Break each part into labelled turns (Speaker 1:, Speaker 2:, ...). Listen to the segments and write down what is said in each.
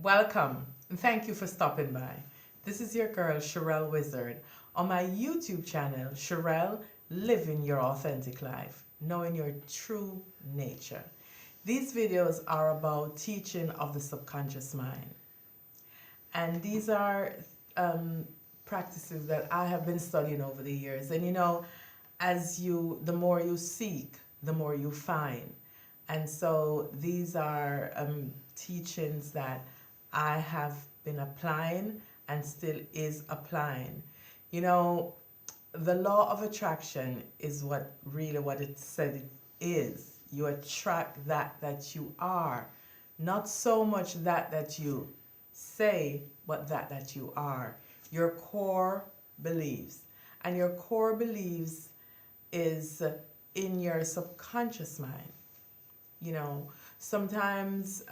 Speaker 1: Welcome and thank you for stopping by. This is your girl Sherelle Wizard on my YouTube channel, Sherelle Living Your Authentic Life, knowing your true nature. These videos are about teaching of the subconscious mind. And these are practices that I have been studying over the years. And the more you seek, the more you find. And so these are teachings that I have been applying and still is applying. The law of attraction is what it said it is. You attract that you are, not so much that you say, but that you are. Your core beliefs. And your core beliefs is in your subconscious mind. Sometimes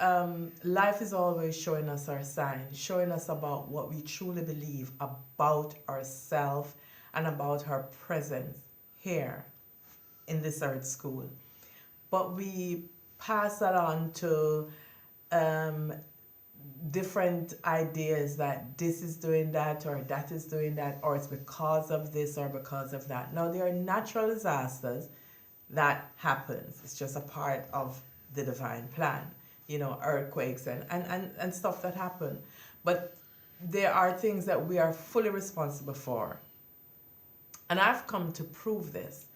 Speaker 1: life is always showing us our signs, showing us about what we truly believe about ourselves and about our presence here in this earth school. But we pass that on to different ideas that this is doing that or that is doing that, or it's because of this or because of that. Now, there are natural disasters that happens. It's just a part of the divine plan, earthquakes and stuff that happen. But there are things that we are fully responsible for. And I've come to prove this.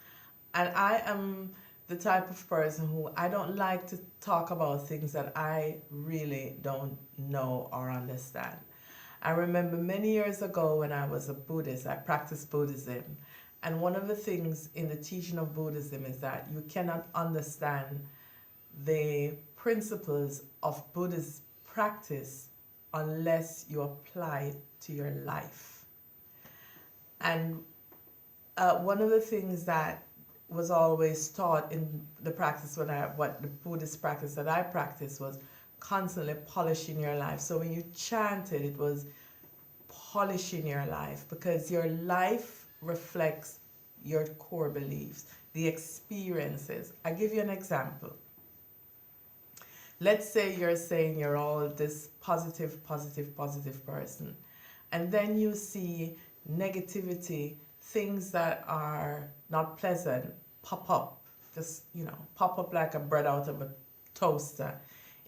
Speaker 1: And I am the type of person who I don't like to talk about things that I really don't know or understand. I remember many years ago when I was a Buddhist, I practiced Buddhism. And one of the things in the teaching of Buddhism is that you cannot understand the principles of Buddhist practice unless you apply it to your life. And one of the things that was always taught in the practice what the Buddhist practice that I practiced was constantly polishing your life. So when you chanted, it was polishing your life, because your life reflects your core beliefs, the experiences. I give you an example. Let's say you're saying you're all this positive person, and then you see negativity, things that are not pleasant pop up, pop up like a bread out of a toaster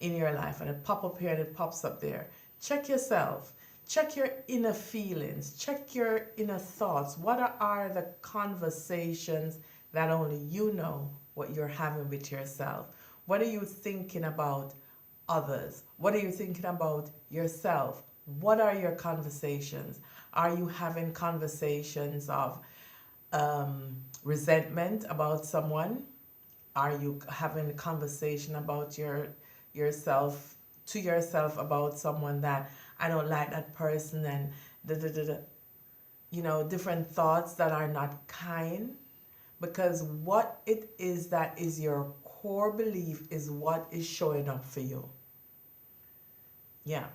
Speaker 1: in your life, and it pop up here and it pops up there. Check yourself. Check your inner feelings. Check your inner thoughts. What are the conversations that only you know what you're having with yourself? What are you thinking about others? What are you thinking about yourself? What are your conversations? Are you having conversations of resentment about someone? Are you having a conversation about yourself to yourself about someone that I don't like that person, and different thoughts that are not kind? Because what it is that is your core belief is what is showing up for you. Yeah.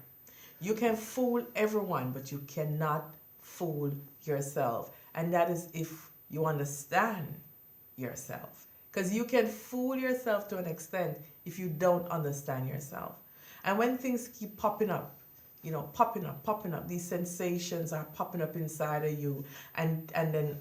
Speaker 1: You can fool everyone, but you cannot fool yourself. And that is if you understand yourself. Because you can fool yourself to an extent if you don't understand yourself. And when things keep popping up, popping up, these sensations are popping up inside of you, and then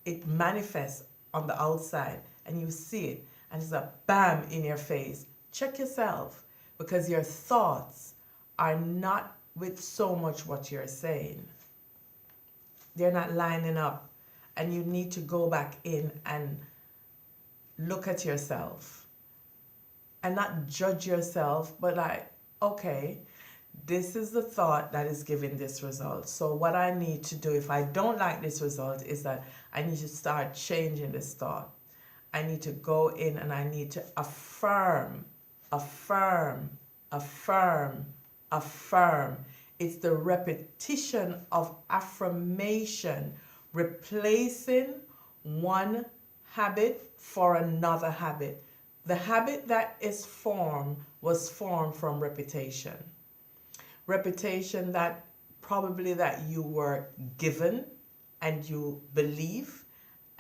Speaker 1: it manifests on the outside, and you see it, and it's a bam in your face. Check yourself, because your thoughts are not with so much what you're saying. They're not lining up, and you need to go back in and look at yourself and not judge yourself, but okay, this is the thought that is giving this result. So what I need to do if I don't like this result is that I need to start changing this thought. I need to go in and I need to affirm. It's the repetition of affirmation, replacing one habit for another habit. The habit that is formed was formed from repetition. Repetition that probably that you were given and you believe,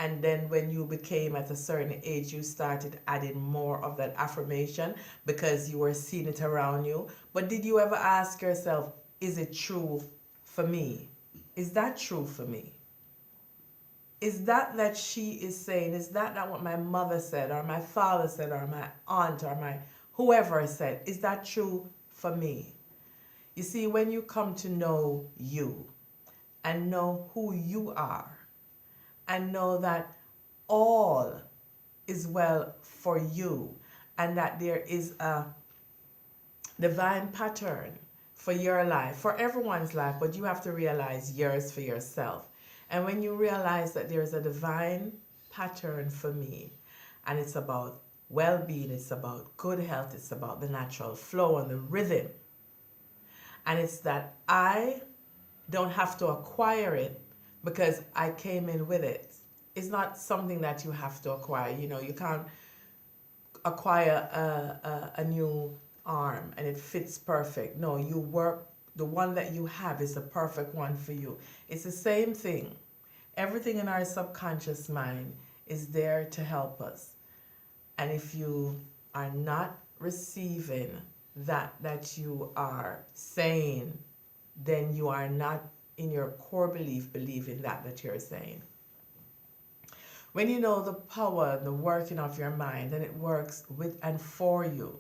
Speaker 1: And then when you became at a certain age, you started adding more of that affirmation because you were seeing it around you. But did you ever ask yourself, is it true for me? Is that true for me? Is that she is saying, is that what my mother said or my father said or my aunt or my whoever said? Is that true for me? You see, when you come to know you and know who you are and know that all is well for you and that there is a divine pattern for your life, for everyone's life, but you have to realize yours for yourself. And when you realize that there's a divine pattern for me, and it's about well-being, it's about good health, it's about the natural flow and the rhythm, and it's that I don't have to acquire it because I came in with it. It's not something that you have to acquire. You know, you can't acquire a new arm and it fits perfect. No, you work, the one that you have is the perfect one for you. It's the same thing. Everything in our subconscious mind is there to help us. And if you are not receiving that you are saying, then you are not in your core belief believing that you're saying. When you know the power and the working of your mind, and it works with and for you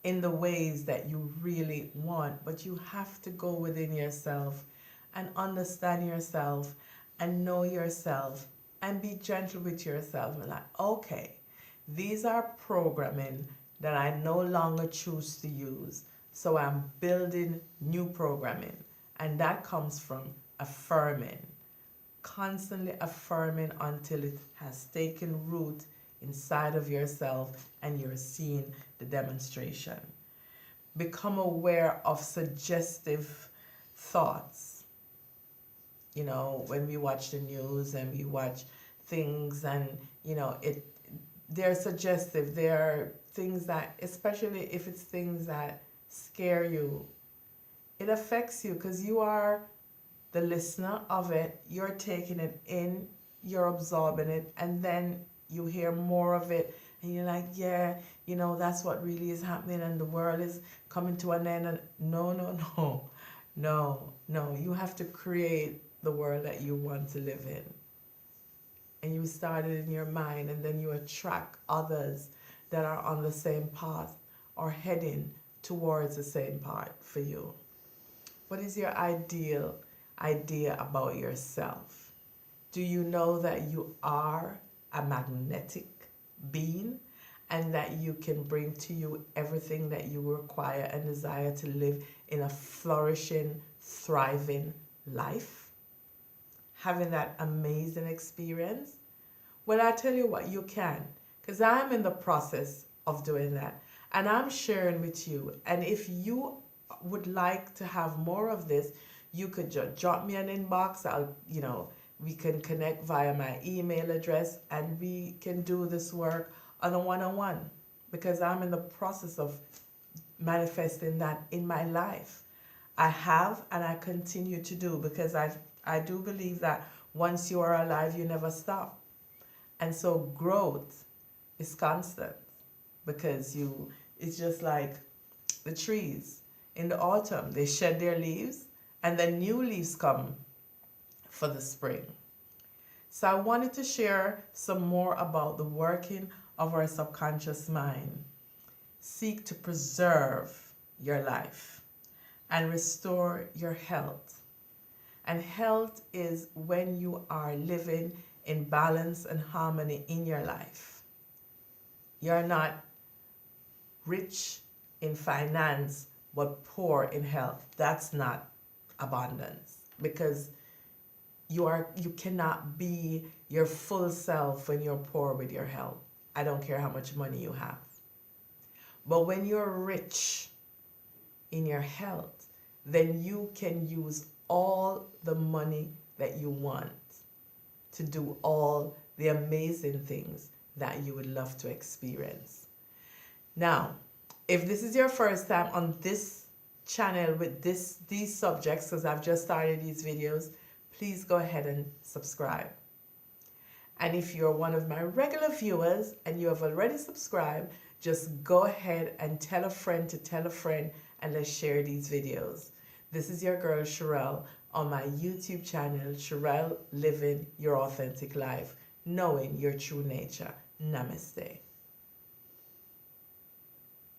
Speaker 1: in the ways that you really want, but you have to go within yourself and understand yourself and know yourself and be gentle with yourself and like, okay, these are programming that I no longer choose to use. So I'm building new programming. And that comes from affirming, constantly affirming until it has taken root inside of yourself and you're seeing the demonstration. Become aware of suggestive thoughts. You know, when we watch the news and we watch things and, you know, they're suggestive. They're things that, especially if it's things that scare you, it affects you because you are the listener of it. You're taking it in, you're absorbing it, and then you hear more of it and you're like, yeah, you know, that's what really is happening and the world is coming to an end. And no. You have to create the world that you want to live in. And you start it in your mind, and then you attract others that are on the same path or heading towards the same path for you. What is your ideal idea about yourself? Do you know that you are a magnetic being and that you can bring to you everything that you require and desire to live in a flourishing, thriving life? Having that amazing experience? Well, I tell you what, you can, because I'm in the process of doing that, and I'm sharing with you. And if you would like to have more of this, you could just drop me an inbox. We can connect via my email address, and we can do this work on a one-on-one, because I'm in the process of manifesting that in my life. I have, and I continue to do, because I do believe that once you are alive, you never stop. And so growth is constant, because it's just like the trees in the autumn. They shed their leaves and then new leaves come for the spring. So I wanted to share some more about the working of our subconscious mind. Seek to preserve your life and restore your health. And health is when you are living in balance and harmony in your life. You're not rich in finance but poor in health. That's not abundance, because you cannot be your full self when you're poor with your health. I don't care how much money you have. But when you're rich in your health, then you can use all the money that you want to do all the amazing things that you would love to experience. Now, if this is your first time on this channel with these subjects, because I've just started these videos, please go ahead and subscribe. And if you're one of my regular viewers and you have already subscribed, just go ahead and tell a friend to tell a friend, and let's share these videos. This is your girl Sherelle on my YouTube channel, Sherelle Living Your Authentic Life, knowing your true nature. Namaste.